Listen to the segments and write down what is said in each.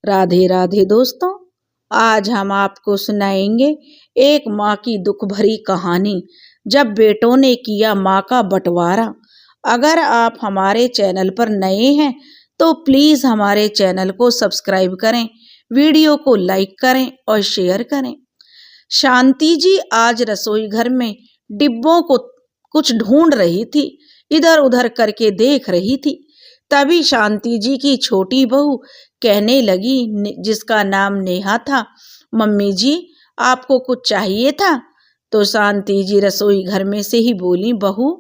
राधे राधे दोस्तों। आज हम आपको सुनाएंगे एक माँ की दुख भरी कहानी, जब बेटों ने किया माँ का बंटवारा। अगर आप हमारे चैनल पर नए हैं तो प्लीज हमारे चैनल को सब्सक्राइब करें, वीडियो को लाइक करें और शेयर करें। शांति जी आज रसोई घर में डिब्बों को कुछ ढूंढ रही थी, इधर उधर करके देख रही थी। तभी शांति जी की छोटी बहू कहने लगी, जिसका नाम नेहा था, मम्मी जी आपको कुछ चाहिए था? तो शांति जी रसोई घर में से ही बोली, बहू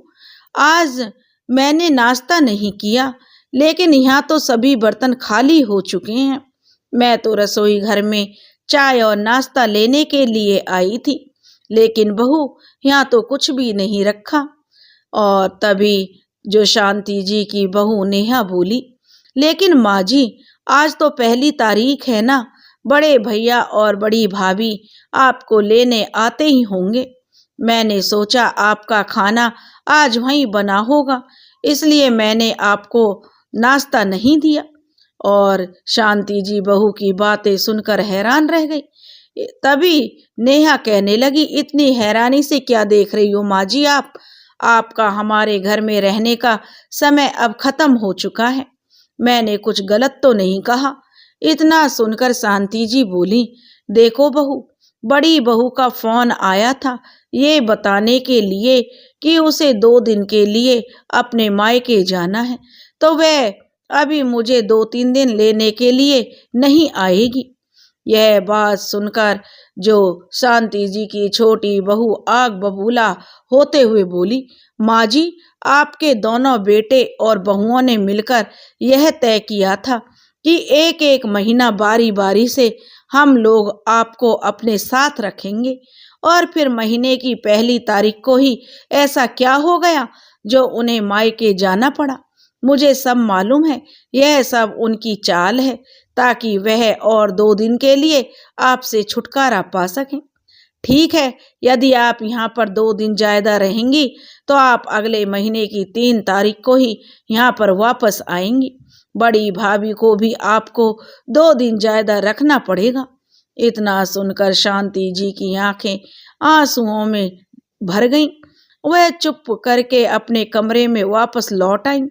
आज मैंने नाश्ता नहीं किया, लेकिन यहाँ तो सभी बर्तन खाली हो चुके हैं। मैं तो रसोई घर में चाय और नाश्ता लेने के लिए आई थी, लेकिन बहू यहाँ तो कुछ भी नहीं रखा। और तभी जो शांति जी की बहू नेहा बोली, लेकिन माँ जी आज तो पहली तारीख है ना, बड़े भैया और बड़ी भाभी आपको लेने आते ही होंगे। मैंने सोचा आपका खाना आज वहीं बना होगा, इसलिए मैंने आपको नाश्ता नहीं दिया। और शांति जी बहू की बातें सुनकर हैरान रह गई। तभी नेहा कहने लगी, इतनी हैरानी से क्या देख रही हो माँ जी आप? आपका हमारे घर में रहने का समय अब खत्म हो चुका है। मैंने कुछ गलत तो नहीं कहा? इतना सुनकर शांति जी बोली, देखो बहू, बड़ी बहू का फोन आया था ये बताने के लिए कि उसे 2 दिन के लिए अपने मायके जाना है, तो वह अभी मुझे 2-3 दिन लेने के लिए नहीं आएगी। यह बात सुनकर जो शांति जी की छोटी बहू आग बबूला होते हुए बोली, माँ जी आपके दोनों बेटे और बहुओं ने मिलकर यह तय किया था कि एक एक महीना बारी बारी से हम लोग आपको अपने साथ रखेंगे, और फिर महीने की पहली तारीख को ही ऐसा क्या हो गया जो उन्हें मायके जाना पड़ा। मुझे सब मालूम है, यह सब उनकी चाल है ताकि वह और 2 दिन के लिए आपसे छुटकारा पा सकें। ठीक है, यदि आप यहाँ पर 2 दिन ज्यादा रहेंगी तो आप अगले महीने की 3 तारीख को ही यहाँ पर वापस आएंगी। बड़ी भाभी को भी आपको 2 दिन ज्यादा रखना पड़ेगा। इतना सुनकर शांति जी की आंखें आंसुओं में भर गईं। वह चुप करके अपने कमरे में वापस लौट आईं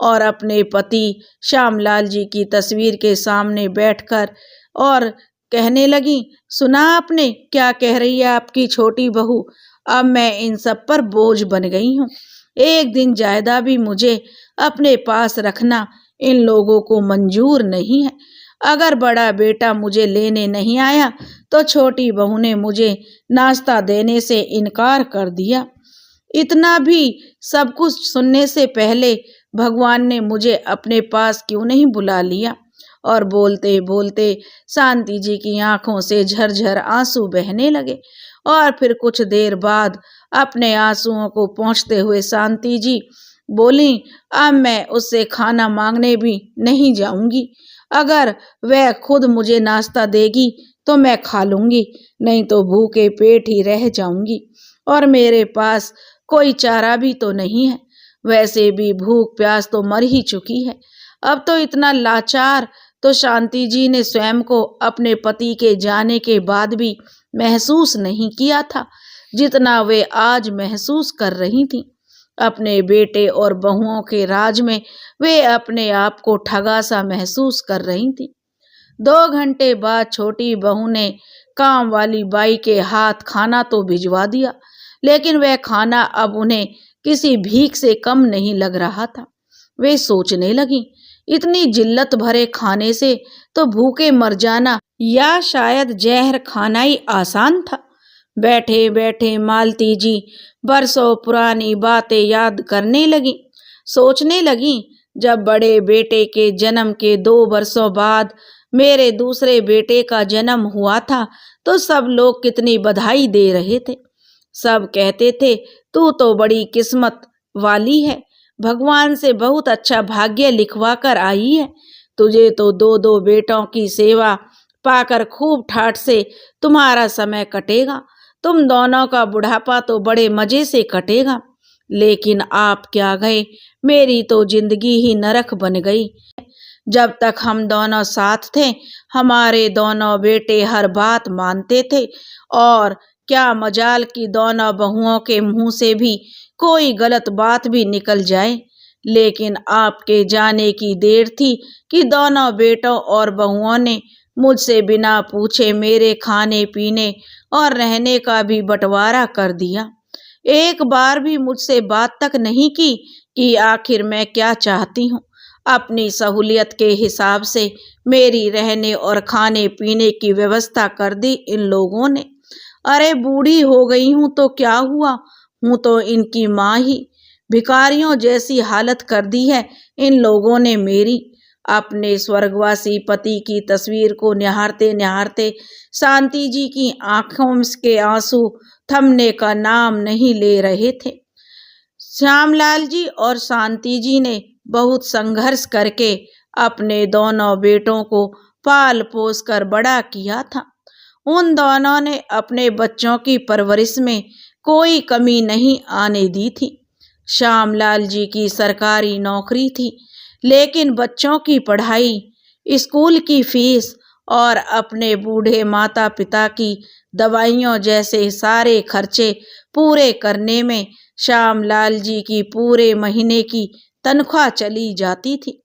और अपने पति श्यामलाल जी की तस्वीर के सामने बैठकर और कहने लगी, सुना आपने क्या कह रही है आपकी छोटी बहू? अब मैं इन सब पर बोझ बन गई हूँ। एक दिन ज्यादा भी मुझे अपने पास रखना इन लोगों को मंजूर नहीं है। अगर बड़ा बेटा मुझे लेने नहीं आया तो छोटी बहू ने मुझे नाश्ता देने से इनकार कर दिया। इतना भी सब कुछ सुनने से पहले भगवान ने मुझे अपने पास क्यों नहीं बुला लिया? और बोलते बोलते शांति जी की आंखों से झरझर आंसू बहने लगे। और फिर कुछ देर बाद अपने आंसुओं को पोंछते हुए शांति जी बोली, अब मैं उससे खाना मांगने भी नहीं जाऊंगी। अगर वह खुद मुझे नाश्ता देगी तो मैं खा लूंगी, नहीं तो भूखे पेट ही रह जाऊंगी। और मेरे पास कोई चारा भी तो नहीं है, वैसे भी भूख प्यास तो मर ही चुकी है। अब तो इतना लाचार तो शांति जी ने स्वयं को अपने पति के जाने के बाद भी महसूस नहीं किया था, जितना वे आज महसूस कर रही थीं। अपने बेटे और बहुओं के राज में वे अपने आप को ठगा सा महसूस कर रही थीं। 2 घंटे बाद छोटी बहू ने काम वाली बाई के हाथ खाना तो भिजवा दिया, लेकिन वह खाना अब उन्हें किसी भीख से कम नहीं लग रहा था। वे सोचने लगी, इतनी जिल्लत भरे खाने से तो भूखे मर जाना या शायद जहर खाना ही आसान था। बैठे बैठे मालती जी बरसों पुरानी बातें याद करने लगी। सोचने लगी, जब बड़े बेटे के जन्म के 2 वर्षों बाद मेरे दूसरे बेटे का जन्म हुआ था तो सब लोग कितनी बधाई दे रहे थे। सब कहते थे, तू तो बड़ी किस्मत वाली है, भगवान से बहुत अच्छा भाग्य लिखवा कर आई है। तुझे तो 2-2 बेटों की सेवा पाकर खूब ठाठ से तुम्हारा समय कटेगा। तुम दोनों का बुढ़ापा तो बड़े मजे से कटेगा। लेकिन आप क्या गए, मेरी तो जिंदगी ही नरक बन गई। जब तक हम दोनों साथ थे, हमारे दोनों बेटे हर बात मानते थे और क्या मजाल कि दोनों बहुओं के मुंह से भी कोई गलत बात भी निकल जाए। लेकिन आपके जाने की देर थी कि दोनों बेटों और बहुओं ने मुझसे बिना पूछे मेरे खाने पीने और रहने का भी बंटवारा कर दिया। एक बार भी मुझसे बात तक नहीं की कि आखिर मैं क्या चाहती हूँ। अपनी सहूलियत के हिसाब से मेरी रहने और खाने पीने की व्यवस्था कर दी इन लोगों ने। अरे बूढ़ी हो गई हूँ तो क्या हुआ, हूँ तो इनकी माँ ही। भिखारियों जैसी हालत कर दी है इन लोगों ने मेरी। अपने स्वर्गवासी पति की तस्वीर को निहारते निहारते शांति जी की आंखों के आंसू थमने का नाम नहीं ले रहे थे। श्यामलाल जी और शांति जी ने बहुत संघर्ष करके अपने दोनों बेटों को पाल पोस कर बड़ा किया था। उन दोनों ने अपने बच्चों की परवरिश में कोई कमी नहीं आने दी थी। श्यामलाल जी की सरकारी नौकरी थी, लेकिन बच्चों की पढ़ाई, स्कूल की फीस और अपने बूढ़े माता पिता की दवाइयों जैसे सारे खर्चे पूरे करने में श्यामलाल जी की पूरे महीने की तनख्वाह चली जाती थी।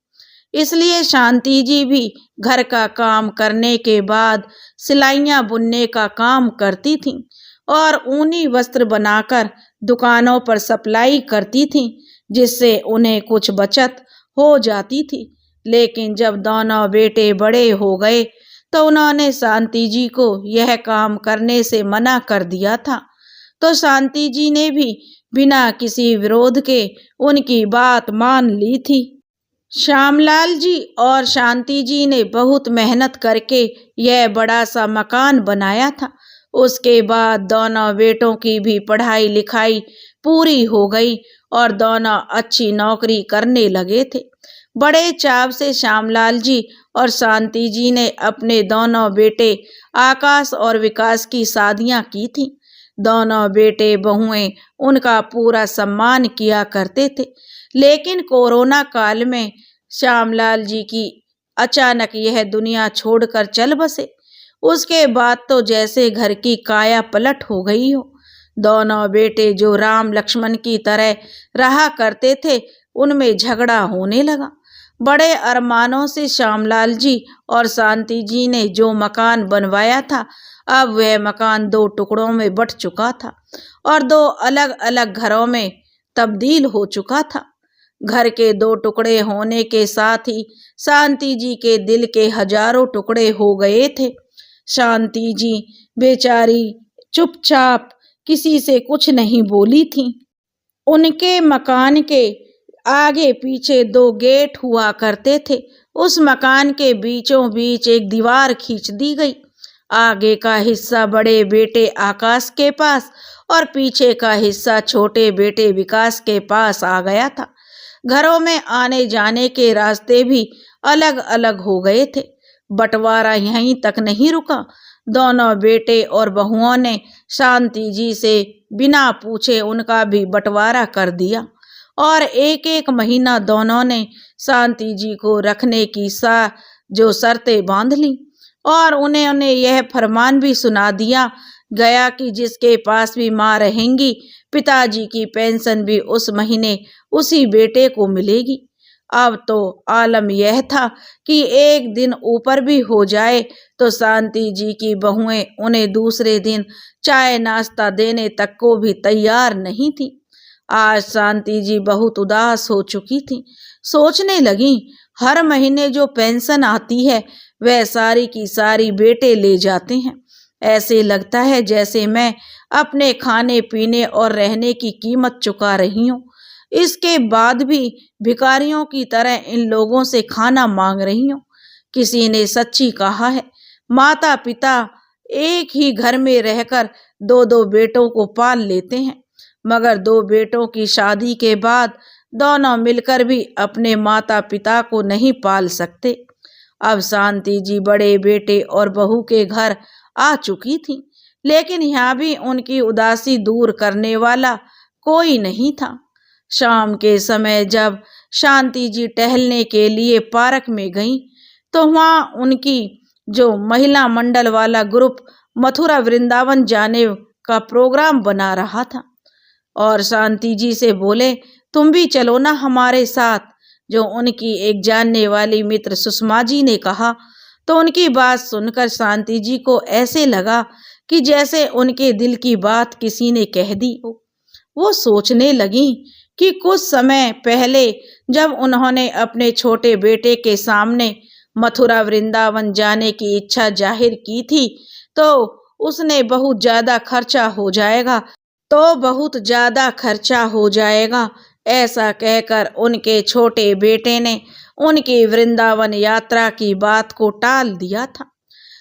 इसलिए शांति जी भी घर का काम करने के बाद सिलाइयाँ बुनने का काम करती थीं और ऊनी वस्त्र बनाकर दुकानों पर सप्लाई करती थीं, जिससे उन्हें कुछ बचत हो जाती थी। लेकिन जब दोनों बेटे बड़े हो गए तो उन्होंने शांति जी को यह काम करने से मना कर दिया था। तो शांति जी ने भी बिना किसी विरोध के उनकी बात मान ली थी। श्यामलाल जी और शांति जी ने बहुत मेहनत करके यह बड़ा सा मकान बनाया था। उसके बाद दोनों बेटों की भी पढ़ाई लिखाई पूरी हो गई और दोनों अच्छी नौकरी करने लगे थे। बड़े चाव से श्यामलाल जी और शांति जी ने अपने दोनों बेटे आकाश और विकास की शादियां की थीं। दोनों बेटे बहुएं उनका पूरा सम्मान किया करते थे। लेकिन कोरोना काल में श्यामलाल जी की अचानक यह दुनिया छोड़कर चल बसे। उसके बाद तो जैसे घर की काया पलट हो गई हो। दोनों बेटे जो राम लक्ष्मण की तरह रहा करते थे, उनमें झगड़ा होने लगा। बड़े अरमानों से श्यामलाल जी और शांति जी ने जो मकान बनवाया था, अब वह मकान 2 टुकड़ों में बंट चुका था और 2 अलग अलग घरों में तब्दील हो चुका था। घर के 2 टुकड़े होने के साथ ही शांति जी के दिल के हजारों टुकड़े हो गए थे। शांति जी बेचारी चुपचाप किसी से कुछ नहीं बोली थी। उनके मकान के आगे पीछे 2 गेट हुआ करते थे। उस मकान के बीचों बीच एक दीवार खींच दी गई। आगे का हिस्सा बड़े बेटे आकाश के पास और पीछे का हिस्सा छोटे बेटे विकास के पास आ गया था। घरों में आने जाने के रास्ते भी अलग अलग हो गए थे। बंटवारा यहीं तक नहीं रुका। दोनों बेटे और बहुओं ने शांति जी से बिना पूछे उनका भी बंटवारा कर दिया और एक एक महीना दोनों ने शांति जी को रखने की जो शर्तें बांध ली और उन्हें यह फरमान भी सुना दिया गया कि जिसके पास भी माँ रहेंगी, पिताजी की पेंशन भी उस महीने उसी बेटे को मिलेगी। अब तो आलम यह था कि एक दिन ऊपर भी हो जाए तो शांति जी की बहुएं उन्हें दूसरे दिन चाय नाश्ता देने तक को भी तैयार नहीं थी। आज शांति जी बहुत उदास हो चुकी थी। सोचने लगी, हर महीने जो पेंशन आती है वह सारी की सारी बेटे ले जाते हैं। ऐसे लगता है जैसे मैं अपने खाने पीने और रहने की कीमत चुका रही हूँ। इसके बाद भी भिखारियों की तरह इन लोगों से खाना मांग रही हूँ। किसी ने सच्ची कहा है, माता पिता एक ही घर में रहकर 2-2 बेटों को पाल लेते हैं, मगर 2 बेटों की शादी के बाद दोनों मिलकर भी अपने माता पिता को नहीं पाल सकते। अब शांति जी बड़े बेटे और बहू के घर आ चुकी थी, लेकिन यहाँ भी उनकी उदासी दूर करने वाला कोई नहीं था। शाम के समय जब शांति जी टहलने के लिए पार्क में गईं तो वहां उनकी जो महिला मंडल वाला ग्रुप मथुरा वृंदावन जाने का प्रोग्राम बना रहा था और शांति जी से बोले, तुम भी चलो ना हमारे साथ। जो उनकी एक जानने वाली मित्र सुषमा जी ने कहा तो उनकी बात सुनकर शांति जी को ऐसे लगा कि जैसे उनके दिल की बात किसी ने कह दी हो। वो सोचने लगी कि कुछ समय पहले जब उन्होंने अपने छोटे बेटे के सामने मथुरा वृंदावन जाने की इच्छा जाहिर की थी तो उसने बहुत ज्यादा खर्चा हो जाएगा ऐसा कहकर उनके छोटे बेटे ने उनकी वृंदावन यात्रा की बात को टाल दिया था।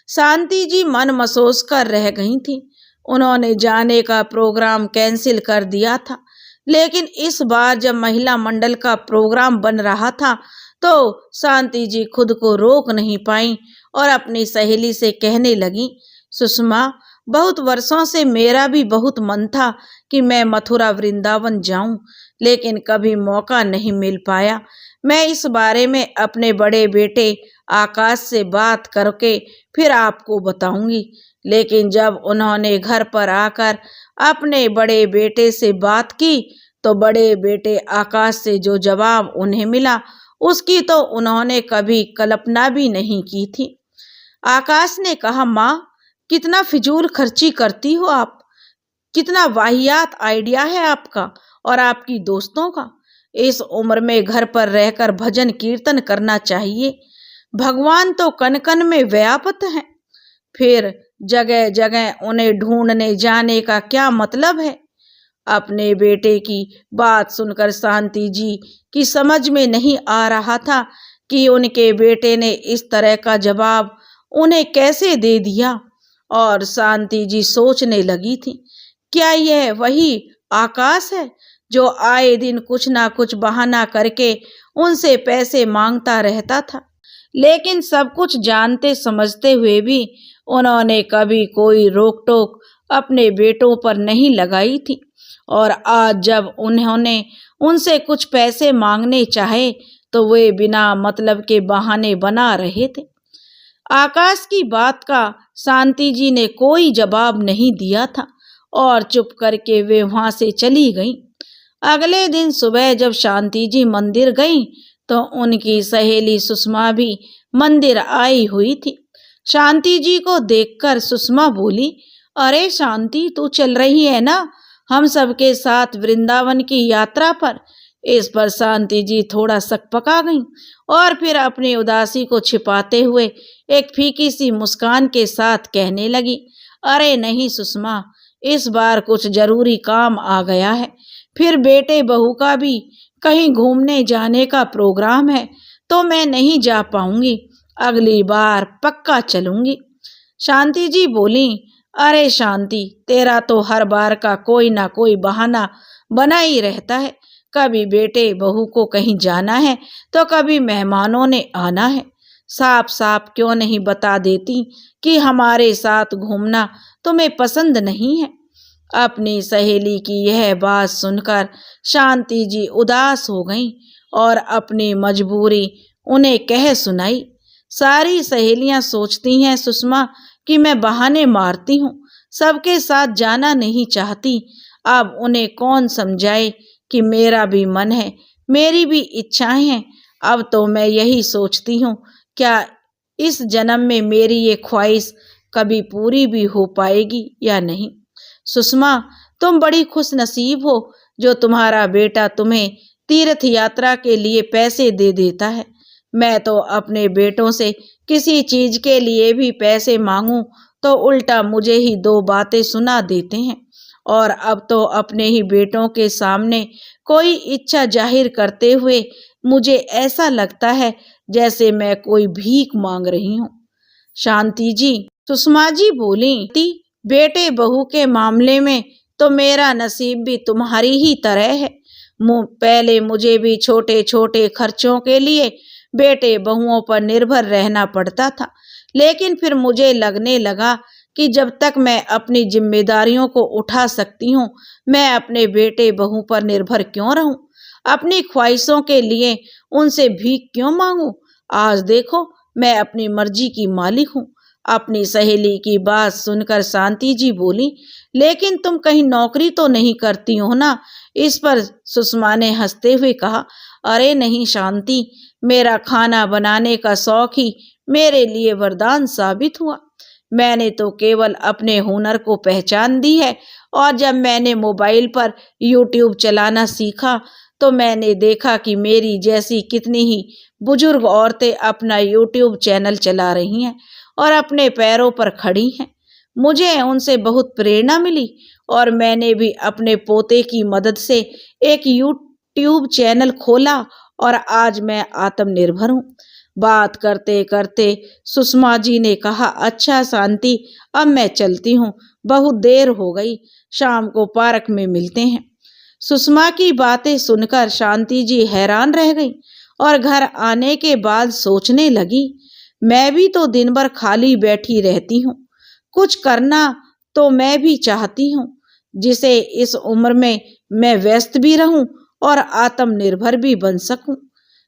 शांति जी मन महसूस कर रह गई थी। उन्होंने जाने का प्रोग्राम कैंसिल कर दिया था, लेकिन इस बार जब महिला मंडल का प्रोग्राम बन रहा था तो शांति जी खुद को रोक नहीं पाई और अपनी सहेली से कहने लगी, सुषमा, बहुत वर्षों से मेरा भी बहुत मन था कि मैं मथुरा वृंदावन जाऊं, लेकिन कभी मौका नहीं मिल पाया। मैं इस बारे में अपने बड़े बेटे आकाश से बात करके फिर आपको बताऊंगी। लेकिन जब उन्होंने घर पर आकर अपने बड़े बेटे से बात की तो बड़े बेटे आकाश से जो जवाब उन्हें मिला उसकी तो उन्होंने कभी कल्पना भी नहीं की थी। आकाश ने कहा, माँ, कितना फिजूल खर्ची करती हो आप, कितना वाहियात आइडिया है आपका और आपकी दोस्तों का। इस उम्र में घर पर रहकर भजन कीर्तन करना चाहिए। भगवान तो कन कन में व्यापत हैं, फिर जगह जगह उन्हें ढूंढने जाने का क्या मतलब है। अपने बेटे की बात सुनकर शांति जी की समझ में नहीं आ रहा था कि उनके बेटे ने इस तरह का जवाब उन्हें कैसे दे दिया और शांति जी सोचने लगी थी, क्या यह वही आकाश है जो आए दिन कुछ ना कुछ बहाना करके उनसे पैसे मांगता रहता था। लेकिन सब कुछ जानते समझते हुए भी उन्होंने कभी कोई रोक टोक अपने बेटों पर नहीं लगाई थी और आज जब उन्होंने उनसे कुछ पैसे मांगने चाहे तो वे बिना मतलब के बहाने बना रहे थे। आकाश की बात का शांति जी ने कोई जवाब नहीं दिया था और चुप करके वे वहां से चली गईं। अगले दिन सुबह जब शांति जी मंदिर गईं तो उनकी सहेली सुषमा भी मंदिर आई हुई थी। शांति जी को देखकर सुषमा बोली, अरे शांति, तू चल रही है ना हम सबके साथ वृंदावन की यात्रा पर। इस पर शांति जी थोड़ा सकपका गईं और फिर अपनी उदासी को छिपाते हुए एक फीकी सी मुस्कान के साथ कहने लगी, अरे नहीं सुषमा, इस बार कुछ जरूरी काम आ गया है, फिर बेटे बहू का भी कहीं घूमने जाने का प्रोग्राम है तो मैं नहीं जा पाऊंगी, अगली बार पक्का चलूंगी। शांति जी बोली, अरे शांति, तेरा तो हर बार का कोई ना कोई बहाना बना ही रहता है, कभी बेटे बहू को कहीं जाना है तो कभी मेहमानों ने आना है। साफ साफ क्यों नहीं बता देती कि हमारे साथ घूमना तुम्हें पसंद नहीं है। अपनी सहेली की यह बात सुनकर शांति जी उदास हो गईं और अपनी मजबूरी उन्हें कह सुनाई। सारी सहेलियां सोचती हैं सुषमा कि मैं बहाने मारती हूँ, सबके साथ जाना नहीं चाहती। अब उन्हें कौन समझाए कि मेरा भी मन है, मेरी भी इच्छाएं हैं। अब तो मैं यही सोचती हूँ, क्या इस जन्म में मेरी ये ख्वाहिश कभी पूरी भी हो पाएगी या नहीं। सुषमा, तुम बड़ी खुश नसीब हो जो तुम्हारा बेटा तुम्हें तीर्थ यात्रा के लिए पैसे दे देता है। मैं तो अपने बेटों से किसी चीज के लिए भी पैसे मांगूं तो उल्टा मुझे ही दो बातें सुना देते हैं और अब तो अपने ही बेटों के सामने कोई इच्छा जाहिर करते हुए मुझे ऐसा लगता है जैसे मैं कोई भीख मांग रही हूँ। शांति जी, सुषमा जी बोली, बेटे बहू के मामले में तो मेरा नसीब भी तुम्हारी ही तरह है। पहले मुझे भी छोटे छोटे खर्चों के लिए बेटे बहुओं पर निर्भर रहना पड़ता था, लेकिन फिर मुझे लगने लगा कि जब तक मैं अपनी जिम्मेदारियों को उठा सकती हूँ मैं अपने बेटे बहू पर निर्भर क्यों रहूं। अपनी ख्वाहिशों के लिए उनसे भीख क्यों मांगूं? आज देखो मैं अपनी मर्जी की मालिक हूँ। अपनी सहेली की बात सुनकर शांति जी बोली, लेकिन तुम कहीं नौकरी तो नहीं करती हो ना? इस पर सुषमा ने हंसते हुए कहा, अरे नहीं शांति, मेरा खाना बनाने का शौक ही मेरे लिए वरदान साबित हुआ। मैंने तो केवल अपने हुनर को पहचान दी है, और जब मैंने मोबाइल पर यूट्यूब चलाना सीखा तो मैंने देखा कि मेरी जैसी कितनी ही बुजुर्ग औरतें अपना यूट्यूब चैनल चला रही हैं और अपने पैरों पर खड़ी हैं। मुझे उनसे बहुत प्रेरणा मिली और मैंने भी अपने पोते की मदद से एक यूट्यूब चैनल खोला और आज मैं आत्मनिर्भर हूँ। बात करते करते सुषमा जी ने कहा, अच्छा शांति, अब मैं चलती हूँ, बहुत देर हो गई, शाम को पार्क में मिलते हैं। सुषमा की बातें सुनकर शांति जी हैरान रह गई और घर आने के बाद सोचने लगी, मैं भी तो दिन भर खाली बैठी रहती हूँ, कुछ करना तो मैं भी चाहती हूँ, जिसे इस उम्र में मैं व्यस्त भी रहूं और आत्मनिर्भर भी बन सकूं।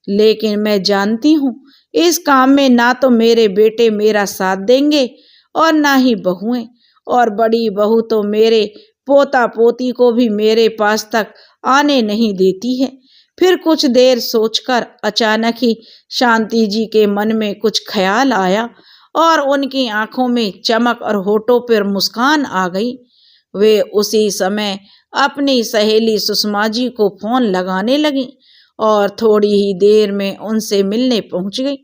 लेकिन मैं जानती हूँ इस काम में ना तो मेरे बेटे मेरा साथ देंगे और ना ही बहुएं, और बड़ी बहू तो मेरे पोता पोती को भी मेरे पास तक आने नहीं देती है। फिर कुछ देर सोचकर अचानक ही शांति जी के मन में कुछ ख्याल आया और उनकी आंखों में चमक और होठों पर मुस्कान आ गई। वे उसी समय अपनी सहेली सुषमा जी को फोन लगाने लगी और थोड़ी ही देर में उनसे मिलने पहुंच गई।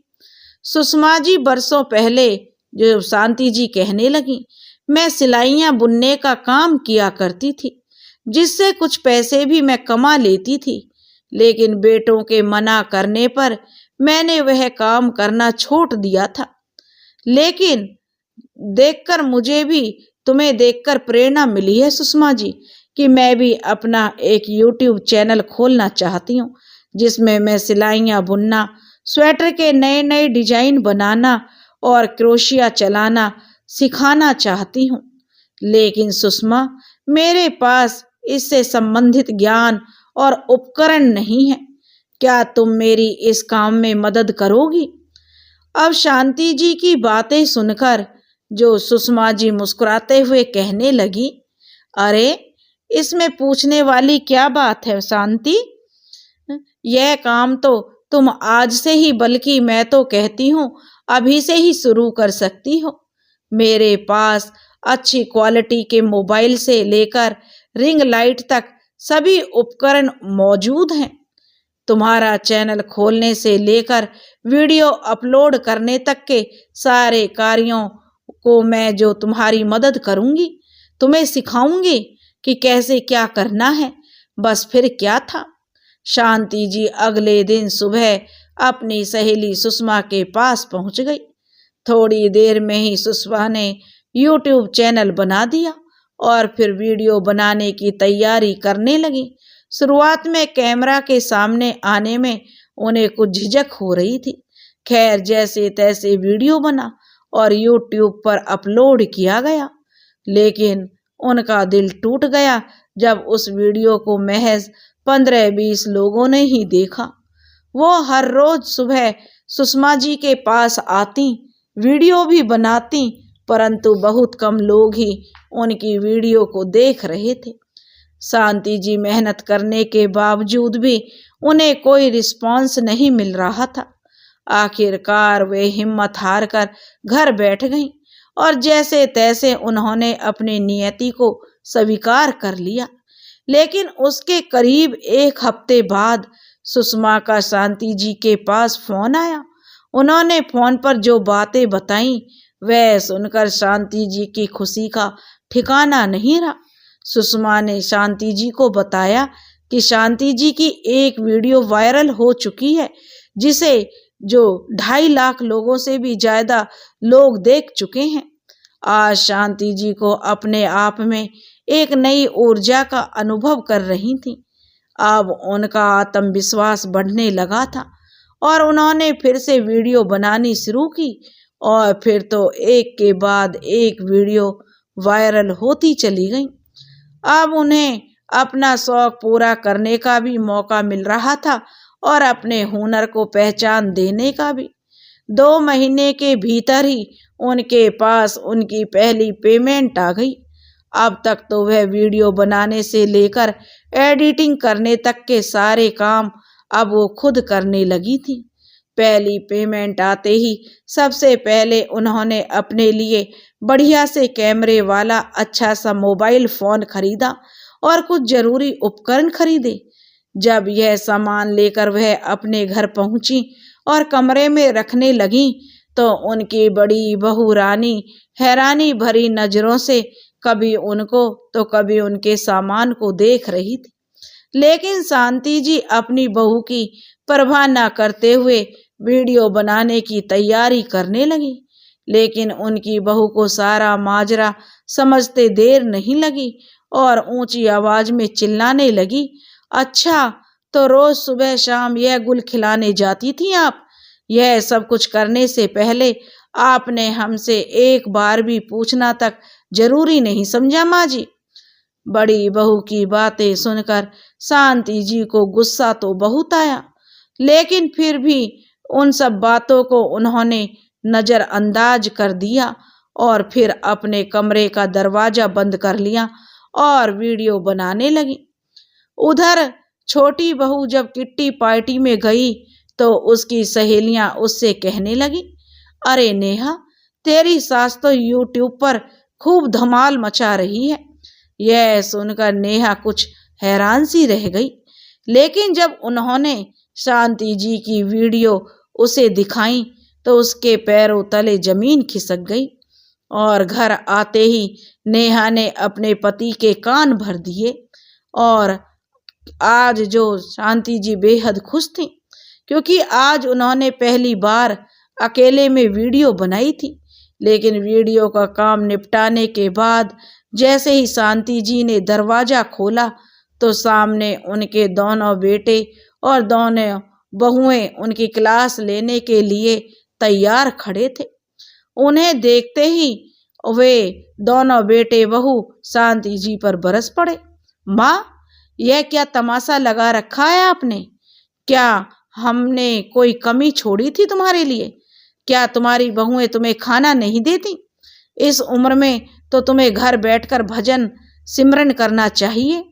सुषमा जी बरसों पहले जो शांति जी कहने लगी, मैं सिलाइयां बुनने का काम किया करती थी, जिससे कुछ पैसे भी मैं कमा लेती थी, लेकिन बेटों के मना करने पर मैंने वह काम करना छोड़ दिया था। लेकिन देखकर मुझे भी तुम्हें देखकर प्रेरणा मिली है सुषमा जी, कि मैं भी अपना एक यूट्यूब चैनल खोलना चाहती हूँ, जिसमें मैं सिलाइयाँ बुनना, स्वेटर के नए नए डिजाइन बनाना और क्रोशिया चलाना सिखाना चाहती हूँ। लेकिन सुषमा, मेरे पास इससे संबंधित ज्ञान और उपकरण नहीं है, क्या तुम मेरी इस काम में मदद करोगी? अब शांति जी की बातें सुनकर जो सुषमा जी मुस्कुराते हुए कहने लगी, अरे इसमें पूछने वाली क्या बात है शांति, यह काम तो तुम आज से ही, बल्कि मैं तो कहती हूँ अभी से ही शुरू कर सकती हो। मेरे पास अच्छी क्वालिटी के मोबाइल से लेकर रिंग लाइट तक सभी उपकरण मौजूद हैं। तुम्हारा चैनल खोलने से लेकर वीडियो अपलोड करने तक के सारे कार्यों को मैं जो तुम्हारी मदद करूंगी, तुम्हें सिखाऊंगी कि कैसे क्या करना है। बस फिर क्या था। शांति जी अगले दिन सुबह अपनी सहेली सुषमा के पास पहुंच गई। थोड़ी देर में ही सुषमा ने यूट्यूब चैनल बना दिया और फिर वीडियो बनाने की तैयारी करने लगी। शुरुआत में कैमरा के सामने आने में उन्हें कुछ झिझक हो रही थी। खैर, जैसे तैसे वीडियो बना और यूट्यूब पर अपलोड किया गया। लेकिन उनका दिल टूट गया जब उस वीडियो को महज 15-20 लोगों ने ही देखा। वो हर रोज सुबह सुषमा जी के पास आती, वीडियो भी बनाती, परंतु बहुत कम लोग ही उनकी वीडियो को देख रहे थे। शांति जी मेहनत करने के बावजूद भी उन्हें कोई रिस्पॉन्स नहीं मिल रहा था। आखिरकार वे हिम्मत हार कर घर बैठ गईं और जैसे तैसे उन्होंने अपनी नियति को स्वीकार कर लिया। लेकिन उसके करीब 1 हफ्ते बाद सुषमा का शांति जी के पास फोन आया। उन्होंने फोन पर जो बातें बताईं, वह सुनकर शांति जी की खुशी का ठिकाना नहीं रहा। सुषमा ने शांति जी को बताया कि शांति जी की एक वीडियो वायरल हो चुकी है, जिसे जो 2.5 लाख लोगों से भी ज्यादा लोग देख चुके हैं। आज शांति जी को अपने आप में एक नई ऊर्जा का अनुभव कर रही थी। अब उनका आत्मविश्वास बढ़ने लगा था और उन्होंने फिर से वीडियो बनानी शुरू की और फिर तो एक के बाद एक वीडियो वायरल होती चली गई। अब उन्हें अपना शौक पूरा करने का भी मौका मिल रहा था और अपने हुनर को पहचान देने का भी। 2 महीने के भीतर ही उनके पास उनकी पहली पेमेंट आ गई। अब तक तो वह वीडियो बनाने से लेकर एडिटिंग करने तक के सारे काम अब वो खुद करने लगी थी। पहली पेमेंट आते ही सबसे पहले उन्होंने अपने लिए बढ़िया से कैमरे वाला अच्छा सा मोबाइल फ़ोन खरीदा और कुछ ज़रूरी उपकरण खरीदे। जब यह सामान लेकर वह अपने घर पहुंची और कमरे में रखने लगी तो उनकी बड़ी बहू रानी हैरानी भरी नज़रों से कभी उनको तो कभी उनके सामान को देख रही थी। लेकिन शांति जी अपनी बहू की परवाह न करते हुए वीडियो बनाने की तैयारी करने लगी। लेकिन उनकी बहू को सारा माजरा समझते देर नहीं लगी और ऊंची आवाज में चिल्लाने लगी, अच्छा तो रोज सुबह शाम यह गुल खिलाने जाती थी आप? यह सब कुछ करने से पहले आपने हमसे एक बार भी पूछना तक जरूरी नहीं समझा माँ जी? बड़ी बहू की बातें सुनकर शांति जी को गुस्सा तो बहुत आया, लेकिन फिर भी उन सब बातों को उन्होंने नजरअंदाज कर दिया और फिर अपने कमरे का दरवाजा बंद कर लिया और वीडियो बनाने लगी। उधर छोटी बहू जब किट्टी पार्टी में गई तो उसकी सहेलियां उससे कहने लगी, अरे नेहा, तेरी सास तो यूट्यूब पर खूब धमाल मचा रही है। यह सुनकर नेहा कुछ हैरान सी रह गई, लेकिन जब उन्होंने शांति जी की वीडियो उसे दिखाई तो उसके पैरों तले जमीन खिसक गई और घर आते ही नेहा ने अपने पति के कान भर दिए। और आज जो शांति जी बेहद खुश थी, क्योंकि आज उन्होंने पहली बार अकेले में वीडियो बनाई थी। लेकिन वीडियो का काम निपटाने के बाद जैसे ही शांति जी ने दरवाजा खोला तो सामने उनके दोनों बेटे और दोनों बहुएं उनकी क्लास लेने के लिए तैयार खड़े थे। उन्हें देखते ही वे दोनों बेटे बहू शांति जी पर बरस पड़े। माँ, यह क्या तमाशा लगा रखा है आपने? क्या हमने कोई कमी छोड़ी थी तुम्हारे लिए? क्या तुम्हारी बहुएं तुम्हें खाना नहीं देती? इस उम्र में तो तुम्हें घर बैठकर भजन सिमरन करना चाहिए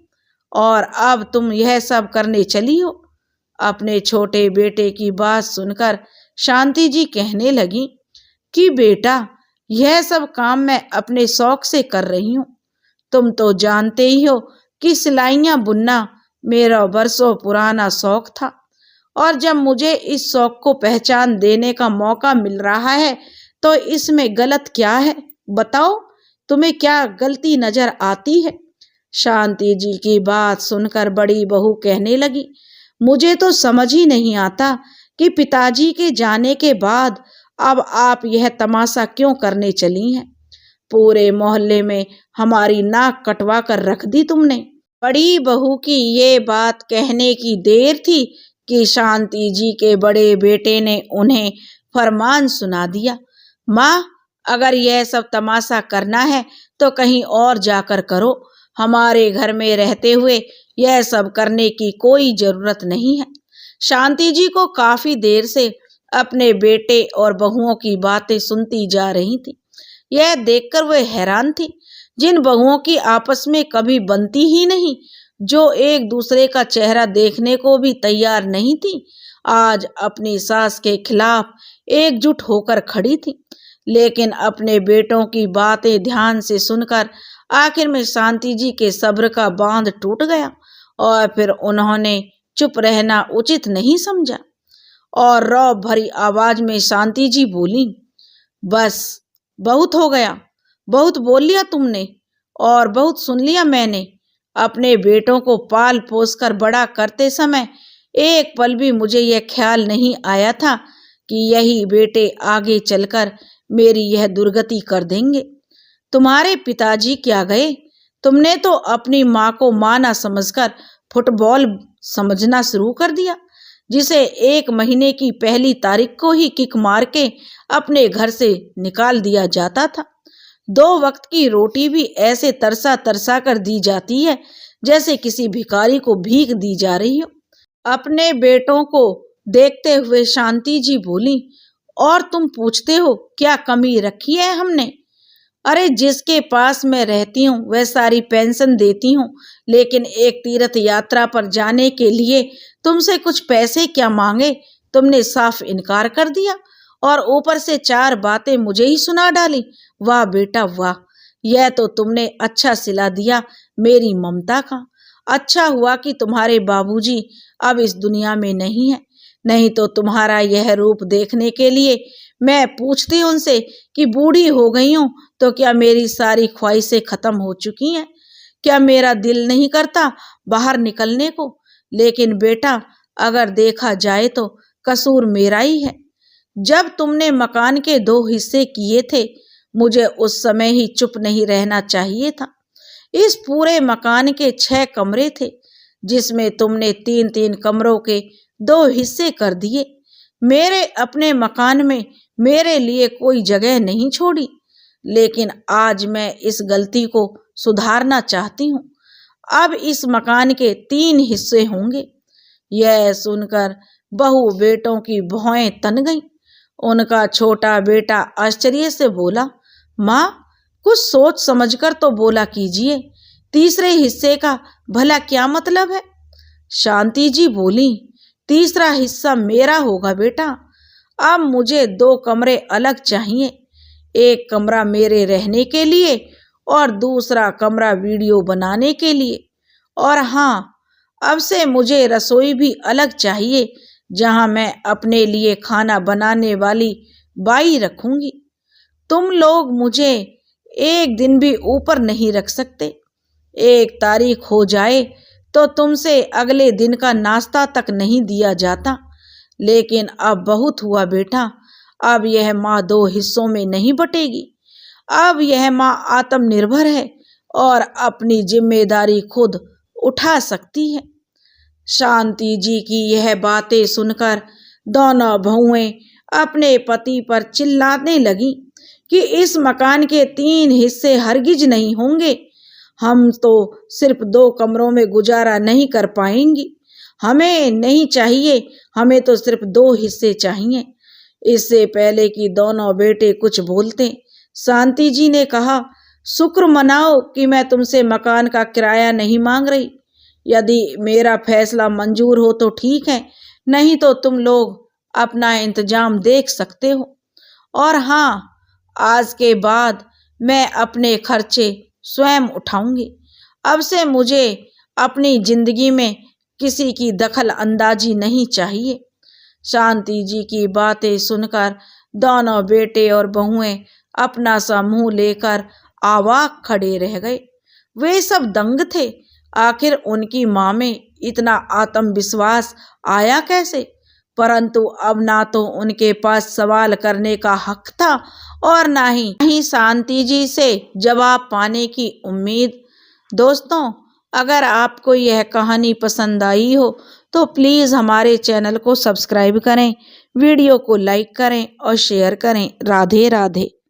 और अब तुम यह सब करने चली हो। अपने छोटे बेटे की बात सुनकर शांति जी कहने लगी कि बेटा, यह सब काम मैं अपने शौक से कर रही हूँ। तुम तो जानते ही हो कि सिलाइयाँ बुनना मेरा बरसों पुराना शौक था और जब मुझे इस शौक को पहचान देने का मौका मिल रहा है तो इसमें गलत क्या है? बताओ, तुम्हें क्या गलती नजर आती है? शांति जी की बात सुनकर बड़ी बहू कहने लगी, मुझे तो समझ ही नहीं आता कि पिताजी के जाने के बाद अब आप यह तमाशा क्यों करने चली हैं। पूरे मोहल्ले में हमारी नाक कटवा कर रख दी तुमने। बड़ी बहू की ये बात कहने की देर थी कि शांति जी के बड़े बेटे ने उन्हें फरमान सुना दिया, माँ, अगर यह सब तमाशा करना है तो कहीं और जाकर करो। हमारे घर में रहते हुए यह सब करने की कोई जरूरत नहीं है। शांति जी को काफी देर से अपने बेटे और बहुओं की बातें सुनती जा रही थी। यह देखकर वह हैरान थी, जिन बहुओं की आपस में कभी बनती ही नहीं, जो एक दूसरे का चेहरा देखने को भी तैयार नहीं थी, आज अपनी सास के खिलाफ एकजुट होकर खड़ी थी। लेकिन अपने बेटों की बातें ध्यान से सुनकर आखिर में शांति जी के सब्र का बांध टूट गया और फिर उन्होंने चुप रहना उचित नहीं समझा और रौब भरी आवाज में शांति जी बोली, बस बहुत हो गया, बहुत बोल लिया तुमने और बहुत सुन लिया मैंने। अपने बेटों को पाल पोस कर बड़ा करते समय एक पल भी मुझे यह ख्याल नहीं आया था कि यही बेटे आगे चलकर मेरी यह दुर्गति कर देंगे। तुम्हारे पिताजी क्या गए, तुमने तो अपनी माँ को माँ ना समझकर फुटबॉल समझना शुरू कर दिया, जिसे 1 महीने की पहली तारीख को ही किक मार के अपने घर से निकाल दिया जाता था। 2 वक्त की रोटी भी ऐसे तरसा तरसा कर दी जाती है जैसे किसी भिखारी को भीख दी जा रही हो। अपने बेटों को देखते हुए शांति जी बोली, और तुम पूछते हो क्या कमी रखी है हमने? अरे जिसके पास मैं रहती हूँ वह सारी पेंशन देती हूँ, लेकिन एक तीर्थ यात्रा पर जाने के लिए तुमसे कुछ पैसे क्या मांगे, तुमने साफ इनकार कर दिया और ऊपर से 4 बातें मुझे ही सुना डाली। वाह बेटा वाह, यह तो तुमने अच्छा सिला दिया मेरी ममता का। अच्छा हुआ कि तुम्हारे बाबूजी अब इस दुनिया में नहीं है, नहीं तो तुम्हारा यह रूप देखने के लिए मैं पूछती उनसे कि बूढ़ी हो गई हूँ तो क्या मेरी सारी ख्वाहिशें खत्म हो चुकी हैं? क्या मेरा दिल नहीं करता बाहर निकलने को? लेकिन बेटा अगर देखा जाए तो कसूर मेरा ही है। जब तुमने मकान के 2 हिस्से किए थे, मुझे उस समय ही चुप नहीं रहना चाहिए था। इस पूरे मकान के 6 कमरे थे, जिसमें तुमने 3-3 कमरों के 2 हिस्से कर दिए। मेरे अपने मकान में मेरे लिए कोई जगह नहीं छोड़ी, लेकिन आज मैं इस गलती को सुधारना चाहती हूँ। अब इस मकान के 3 हिस्से होंगे। यह सुनकर बहू बेटों की भौहें तन गईं। उनका छोटा बेटा आश्चर्य से बोला, माँ कुछ सोच समझकर तो बोला कीजिए, तीसरे हिस्से का भला क्या मतलब है? शांति जी बोली, तीसरा हिस्सा मेरा होगा बेटा। अब मुझे 2 कमरे अलग चाहिए, एक कमरा मेरे रहने के लिए और दूसरा कमरा वीडियो बनाने के लिए। और हाँ, अब से मुझे रसोई भी अलग चाहिए, जहां मैं अपने लिए खाना बनाने वाली बाई रखूंगी। तुम लोग मुझे एक दिन भी ऊपर नहीं रख सकते। एक तारीख हो जाए तो तुमसे अगले दिन का नाश्ता तक नहीं दिया जाता। लेकिन अब बहुत हुआ बेटा, अब यह माँ 2 हिस्सों में नहीं बटेगी। अब यह माँ आत्मनिर्भर है और अपनी जिम्मेदारी खुद उठा सकती है। शांति जी की यह बातें सुनकर दोनों बहुएं अपने पति पर चिल्लाने लगी कि इस मकान के 3 हिस्से हरगिज नहीं होंगे। हम तो सिर्फ 2 कमरों में गुजारा नहीं कर पाएंगी। हमें नहीं चाहिए, हमें तो सिर्फ 2 हिस्से चाहिए। इससे पहले कि दोनों बेटे कुछ बोलते, शांति जी ने कहा, शुक्र मनाओ कि मैं तुमसे मकान का किराया नहीं मांग रही। यदि मेरा फैसला मंजूर हो तो ठीक है, नहीं तो तुम लोग अपना इंतजाम देख सकते हो। और हाँ, आज के बाद मैं अपने खर्चे स्वयं उठाऊंगी। अब से मुझे अपनी जिंदगी में किसी की दखल अंदाजी नहीं चाहिए। शांति जी की बातें सुनकर दोनों बेटे और बहुएं अपना सा मुंह लेकर आवाक खड़े रह गए। वे सब दंग थे। आखिर उनकी माँ में इतना आत्मविश्वास आया कैसे? परंतु अब ना तो उनके पास सवाल करने का हक था और ना ही शांति जी से जवाब पाने की उम्मीद। दोस्तों, अगर आपको यह कहानी पसंद आई हो तो प्लीज़ हमारे चैनल को सब्सक्राइब करें, वीडियो को लाइक करें और शेयर करें। राधे राधे।